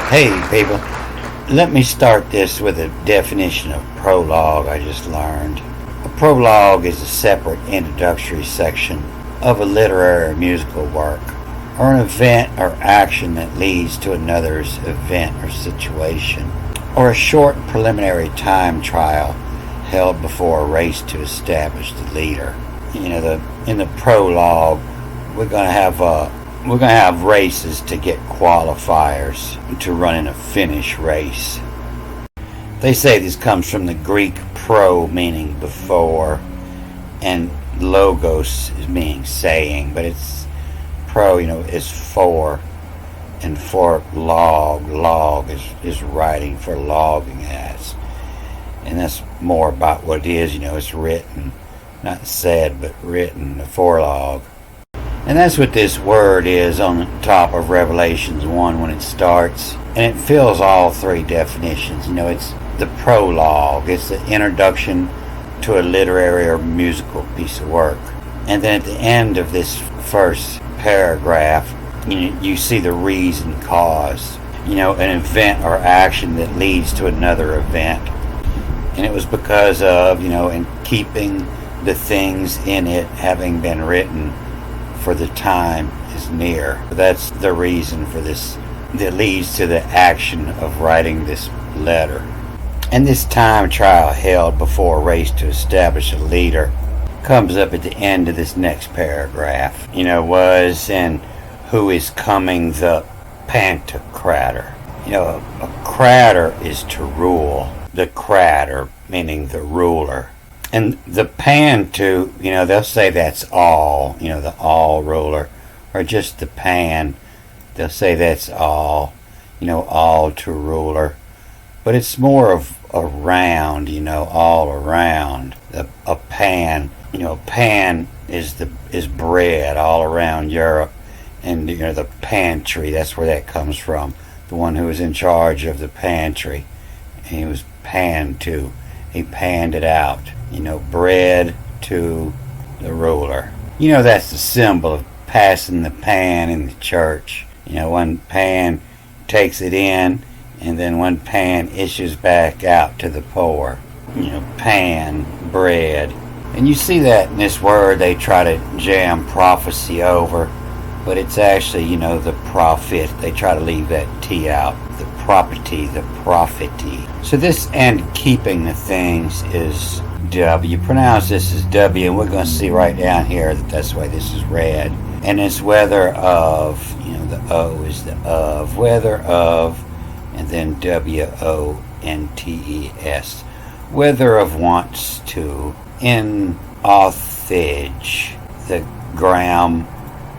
Hey people, let me start this with a definition of prologue I just learned. A prologue is a separate introductory section of a literary or musical work, or an event or action that leads to another's event or situation, or a short preliminary time trial held before a race to establish the leader. In the prologue, we're gonna have races to get qualifiers to run in a finish race. They say this comes from the Greek pro, meaning before, and logos meaning saying, but it's pro, is for, and for log is writing for logging as. And that's more about what it is, it's written, not said, but written, the forelog. And that's what this word is on the top of Revelations 1 when it starts. And it fills all three definitions. It's the prologue. It's the introduction to a literary or musical piece of work. And then at the end of this first paragraph, you see the reason, cause. An event or action that leads to another event. And it was because of, in keeping the things in it having been written, for the time is near. That's the reason for this that leads to the action of writing this letter. And this time trial held before a race to establish a leader comes up at the end of this next paragraph. Was and who is coming the Pantocrator. A crater is to rule. The crater meaning the ruler. And the Pantu, they'll say that's all, the all ruler, or just the Pan, they'll say that's all, all to ruler. But it's more of around, all around. A pan, pan is bread all around Europe, and the pantry, that's where that comes from. The one who was in charge of the pantry, and he was Pantu. He panned it out. Bread to the ruler. That's the symbol of passing the pan in the church. One pan takes it in, and then one pan issues back out to the poor. Pan, bread. And you see that in this word they try to jam prophecy over, but it's actually, the prophet. They try to leave that T out. The property, the prophecy. So this and keeping the things is W. Pronounce this as W, and we're going to see right down here that that's the way this is read. And it's whether of, the O is the of, whether of, and then WONTES. Whether of wants to, in authage, the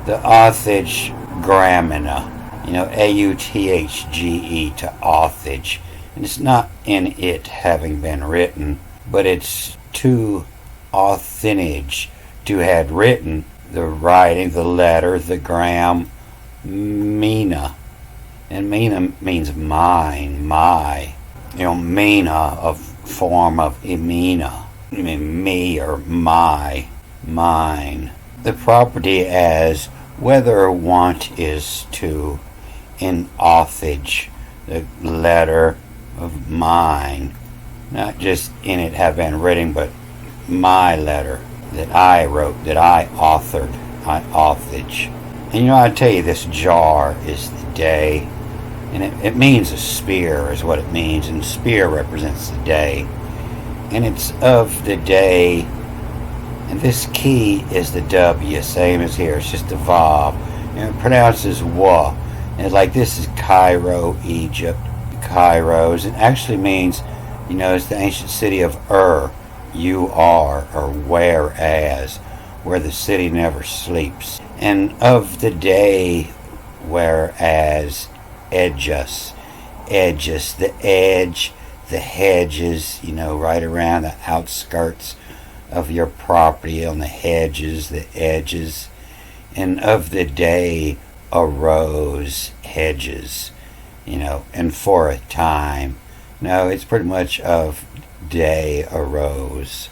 authage gramina, AUTHGE to authage. And it's not in it having been written, but it's to authenage, to had written, the writing, the letter, the gram, mina. And mina means mine, my. Mina, of form of imina, me or my, mine. The property as whether or want is to, in authage, the letter of mine. Not just in it have been written, but my letter that I wrote, that I authored, I authage. And I tell you, this jar is the day, and it means a spear is what it means, and spear represents the day. And it's of the day, and this key is the W, same as here, it's just a vav. And it pronounces wa. And it's like this is Cairo, Egypt. Kairos. It actually means, it's the ancient city of you are, or whereas, where the city never sleeps. And of the day, whereas, edges, the edge, the hedges, right around the outskirts of your property, on the hedges, the edges. And of the day, arose, hedges, and for a time. No, it's pretty much of day arose.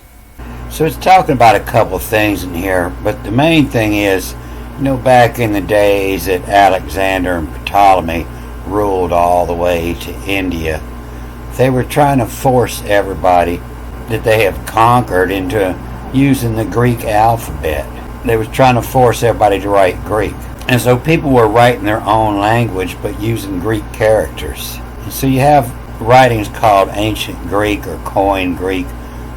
So it's talking about a couple things in here, but the main thing is, back in the days that Alexander and Ptolemy ruled all the way to India. They were trying to force everybody that they have conquered into using the Greek alphabet. They were trying to force everybody to write Greek. And so people were writing their own language but using Greek characters. And so you have writings called Ancient Greek or Koine Greek.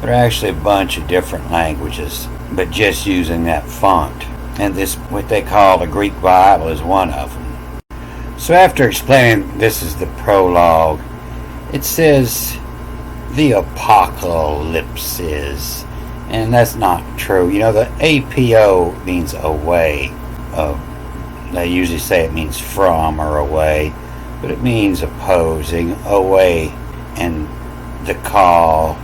They're actually a bunch of different languages, but just using that font. And this, what they call the Greek Bible, is one of them. So after explaining this is the prologue, it says the apocalypse is, and that's not true. You know, the APO means away. They usually say it means from or away, but it means opposing, away, and the call.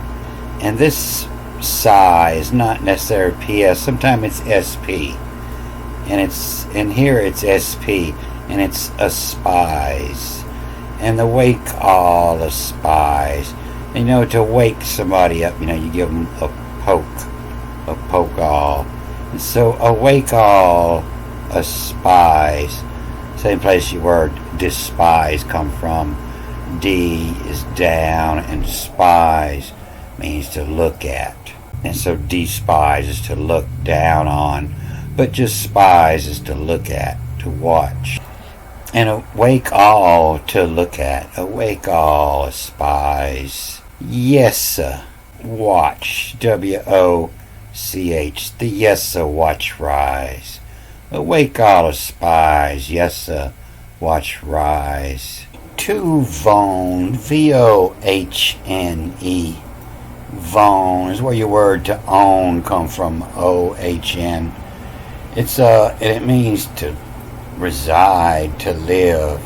And this psi is not necessarily PS. Sometimes it's SP, and here it's SP, and it's aspies, and the wake all aspies. You know, to wake somebody up, you know, you give them a poke all. And so awake all aspies. Same place your word despise come from. D is down, and spies means to look at. And so despise is to look down on, but just spies is to look at, to watch. And awake all to look at. Awake all aspies. Yes, watch. WOCH. The yes, watch rise. Awake all aspies. Yes, watch rise. To Vone. VOHNE. Vone is where your word to own come from. OHN. It's and it means to reside, to live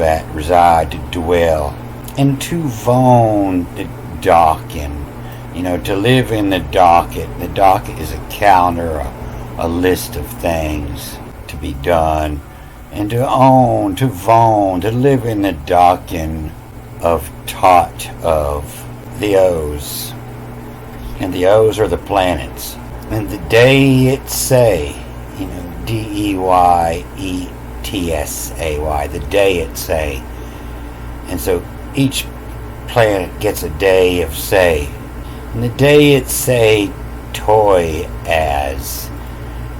at, reside, to dwell. And to Vone, the docken. You know, to live in the docket. The docket is a calendar, a list of things to be done. And to own, to Vone, to live in the docken of taught of the O's. And the O's are the planets. And the day it say, you know, DEYETSAY, the day it say. And so each planet gets a day of say. And the day it say toy as.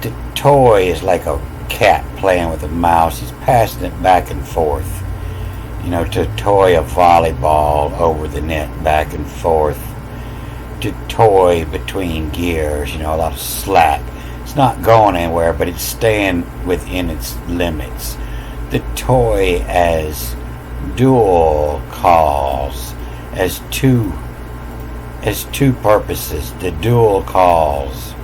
The toy is like a cat playing with a mouse. He's passing it back and forth. You know, to toy a volleyball over the net back and forth. To toy between gears, you know, a lot of slack. It's not going anywhere, but it's staying within its limits. The toy as dual calls, as two purposes. The dual calls,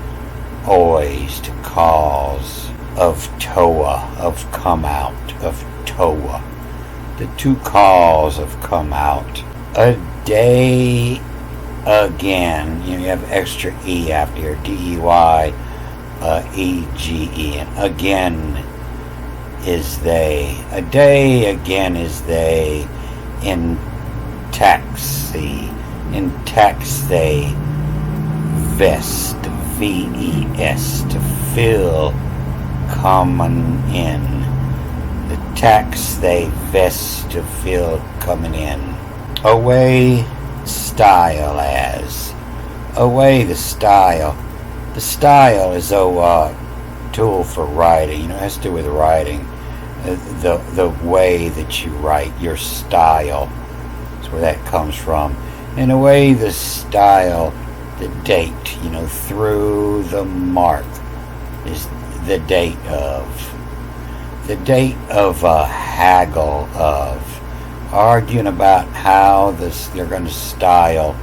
always to cause of Toa, of come out, of Toa. The two calls of come out. A day again. You know, you have extra E after here. DEYEGE. And again is they. A day again is they. In taxi. In tax they. Vest. VES. To fill. Coming in. The tax they vest to fill coming in. Away style as. Away the style. The style is a tool for writing. You know, it has to do with writing. The way that you write, your style. That's where that comes from. In a way, the style, the date, you know, through the mark is the date of. The date of a haggle of. Arguing about how they're going to style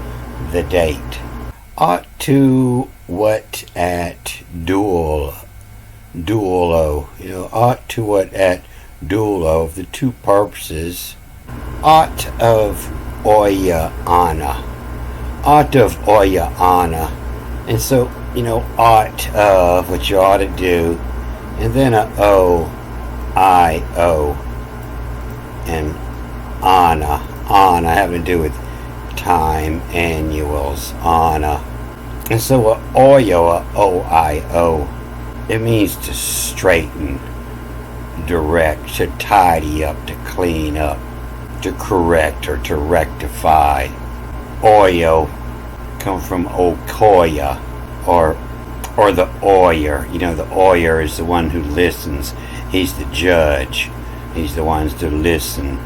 the date. Ought to what at duolo, you know, ought to what at duolo, of the two purposes. Ought of oya ana. Ought of oya ana. And so, you know, ought of what you ought to do, and then a O, I, O, and ana having to do with time, annuals, ana. And so a oyo, a O-I-O, it means to straighten, direct, to tidy up, to clean up, to correct or to rectify. Oyo come from okoya, or the oyer. The oyer is the one who listens. He's the judge. He's the ones to listen.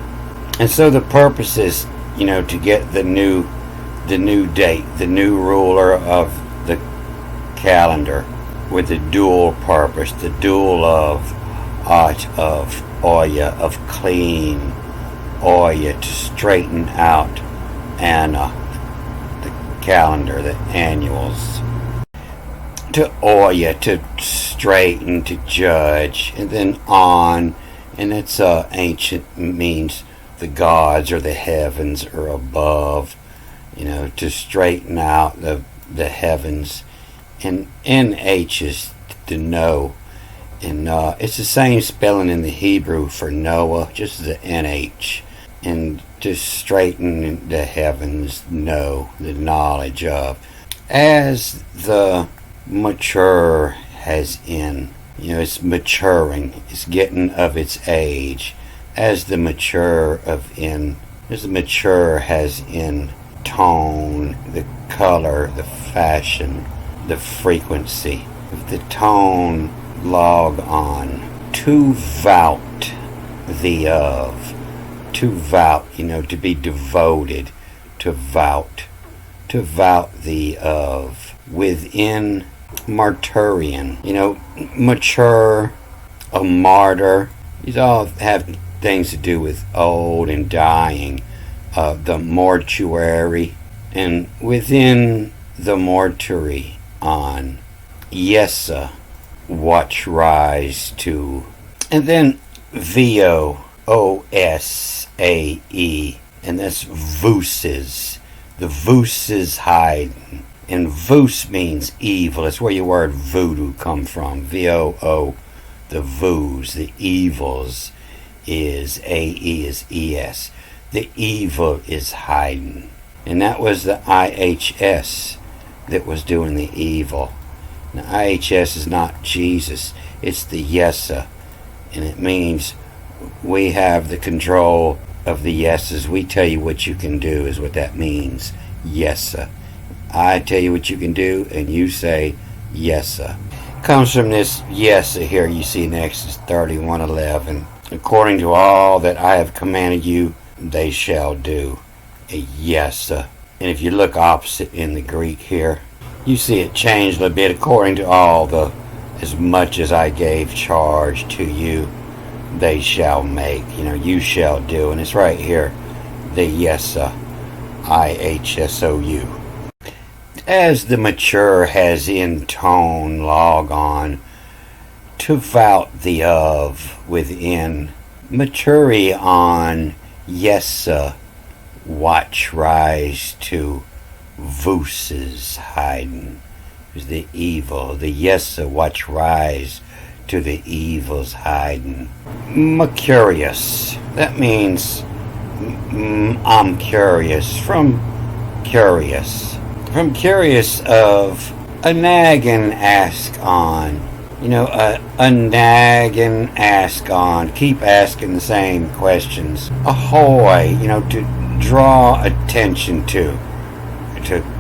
And so the purpose is, to get the new date, the new ruler of the calendar, with the dual purpose, the dual of art of oya, of clean oya, to straighten out Anna, the calendar, the annuals, to oya, to straighten, to judge, and then on, and it's ancient, means the gods or the heavens or above, to straighten out the heavens, and NH is to know, and it's the same spelling in the Hebrew for Noah, just the NH, and to straighten the heavens, know, the knowledge of, as the mature has in, it's maturing, it's getting of its age, as the mature has in tone, the color, the fashion, the frequency. If the tone log on, to vout the of, to vout, to be devoted, to vout the of, within martyrian, mature, a martyr, these all have things to do with old and dying, the mortuary, and within the mortuary on Yesa, watch rise to, and then VOOSAE, and that's vooses, the vooses hiding, and voos means evil. It's where your word voodoo come from. VOO, the voos, the evils, is AE is ES. The evil is hiding. And that was the IHS that was doing the evil. Now, IHS is not Jesus, it's the Yesa. And it means we have the control of the yeses. We tell you what you can do is what that means. Yesa. I tell you what you can do, and you say Yesa. Comes from this Yesa here you see in Exodus 31:11. According to all that I have commanded you, they shall do. A Yesa. And if you look opposite in the Greek here, you see it changed a bit. According to all the, as much as I gave charge to you, they shall make. You shall do. And it's right here. The Yesa. IHSOU. As the mature has in tone, log on, to vout the of, within, maturi on, Yesa, watch rise to, vooses hiding, is the evil, the Yesa, watch rise to the evils hiding. Mercurius, that means I'm curious, from curious of a nagging ask on, a nagging ask on, keep asking the same questions. Ahoy, to draw attention to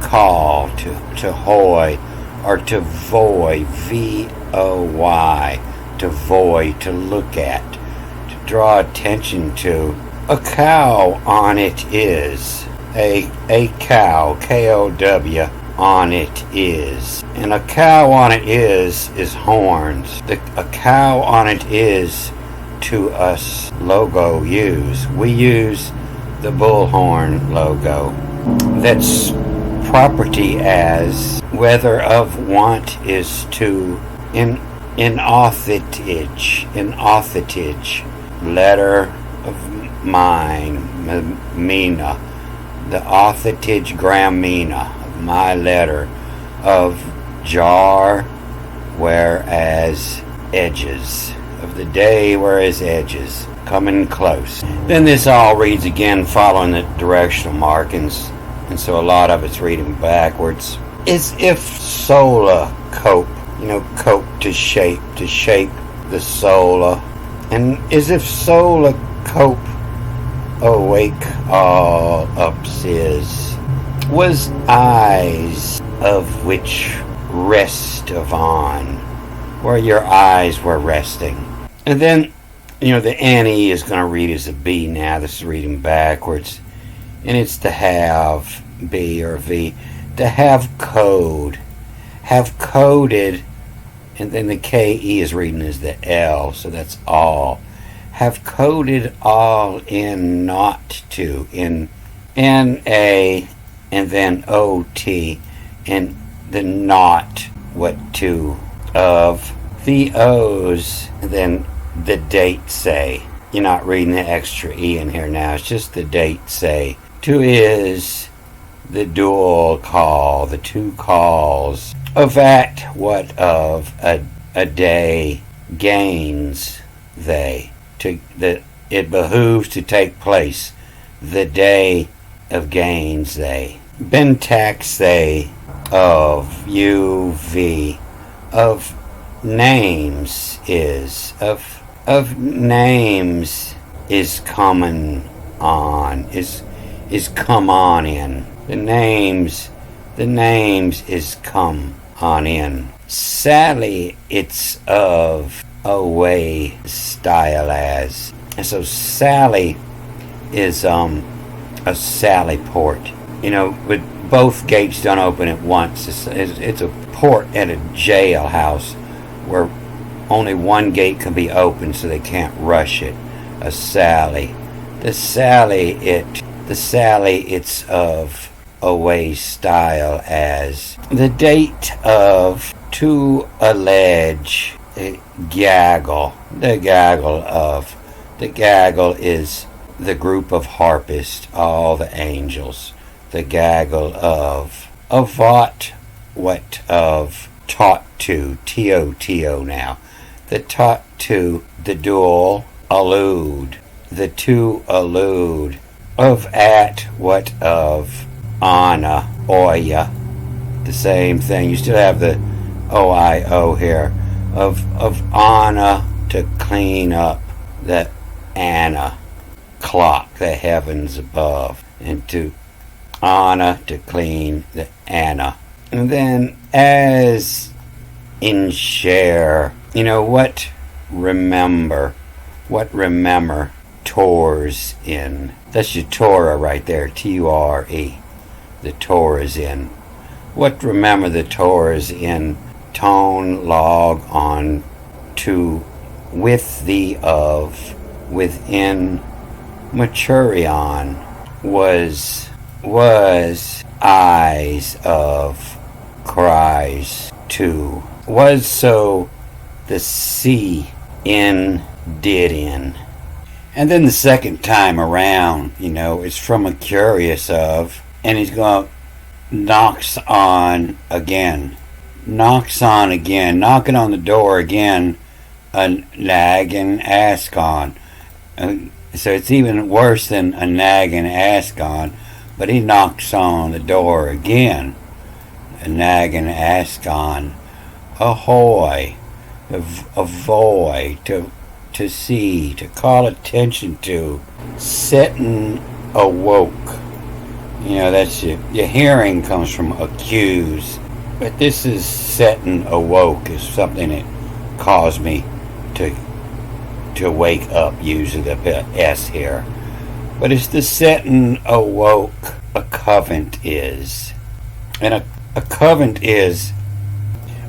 call, to hoy, or to voy, VOY, to voy, to look at, to draw attention to. A cow on it is. A cow, KOW, on it is. And a cow on it is horns. A cow on it is, to us, logo use. We use the bullhorn logo. That's property as, whether of want is to, in authorage, letter of mine, Mina, the authorage gramina of my letter, of jar, whereas edges, of the day, whereas edges, coming close. Then this all reads again following the directional markings, and so a lot of it's reading backwards. As if sola cope, cope to shape the sola, And as if soul a cope awake all upsis, was eyes of which rest of on, where your eyes were resting. And then, the Annie is going to read as a B now. This is reading backwards. And it's to have, B or V, to have code. Have coded, and then the KE is reading as the L, so that's all. Have coded all in not to, in NA, and then OT, and the not, what to, of the O's, and then the date say. You're not reading the extra E in here now, it's just the date say. To is the dual call, the two calls. Of at what of a day gains they. It behooves to take place the day of gains they. Bentax they of UV of names is of names is common on is come on in. The names is come on in. Sally, it's of away style as. And so Sally is a Sally port. But both gates don't open at once. It's a port at a jailhouse where only one gate can be opened, so they can't rush it. A Sally. The Sally, it's of away style as. The date of to allege gaggle. The gaggle is the group of harpists, all the angels. The gaggle of what of taught to, T-O now. The taught to, the dual allude. The two allude. Of at what of Anna, Oya. The same thing. You still have the OIO here. Of Anna to clean up the Anna clock, the heavens above. And to Anna to clean the Anna. And then as in share, what remember Tor's in. That's your Torah right there, T-U-R-E. The Torah's in. What remember the Torah's in. Tone log on to with the of within maturion was eyes of cries to was so the C in did in. And then the second time around, it's from a curious of, and he's going knocks on again, knocking on the door again, a nagging ask on. So it's even worse than a nagging ask on, but he knocks on the door again, a nagging ask on, ahoy, avoid, to see, to call attention to, setting awoke. That's your hearing comes from accuse, but this is setting awoke is something that caused me to wake up, using the S here. But it's the setting awoke a covent is. And a covent is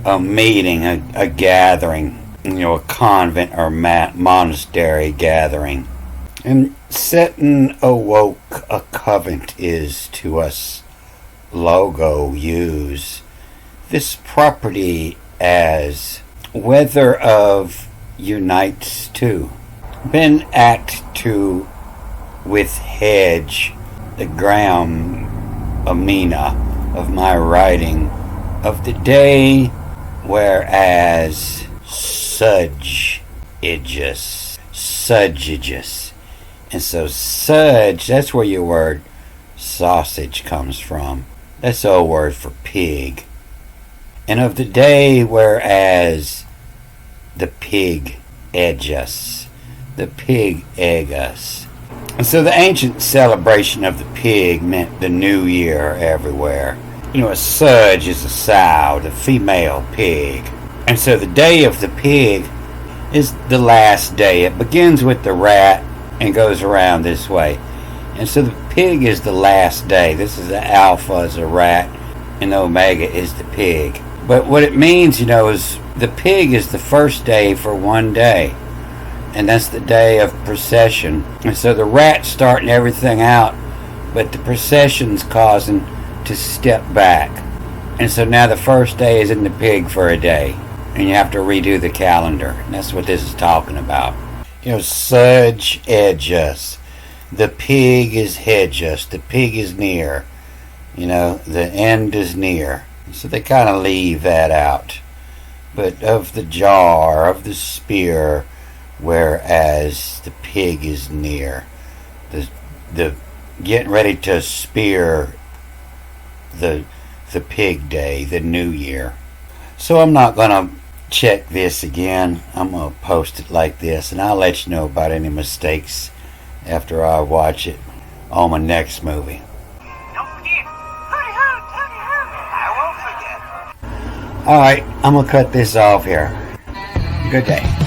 a meeting, a gathering, a convent or monastery gathering. And setting awoke a covent is to us logo use this property as whether of unites to. Been act to with hedge the gram amina of my writing of the day whereas sudgigus. And so sudge, that's where your word sausage comes from. That's the old word for pig. And of the day whereas the pig edges. the Piggus. And so the ancient celebration of the pig meant the new year everywhere. You know, a sudge is a sow, the female pig. And so the day of the pig is the last day. It begins with the rat and goes around this way. And so the pig is the last day. This is the alpha is a rat, and the omega is the pig. But what it means, you know, is the pig is the first day for one day. And that's the day of procession. And so the rat's starting everything out, but the procession's causing to step back. And so now the first day is in the pig for a day. And you have to redo the calendar. And that's what this is talking about. You know, Sudge edges. The pig is hedges. The pig is near. You know, the end is near. So they kind of leave that out. But of the jar, of the spear, whereas the pig is near. The getting ready to spear the pig day, the new year. So I'm not going to check this again. I'm going to post it like this, and I'll let you know about any mistakes after I watch it on my next movie. Don't forget, I won't forget. Alright, I'm going to cut this off here. Good day.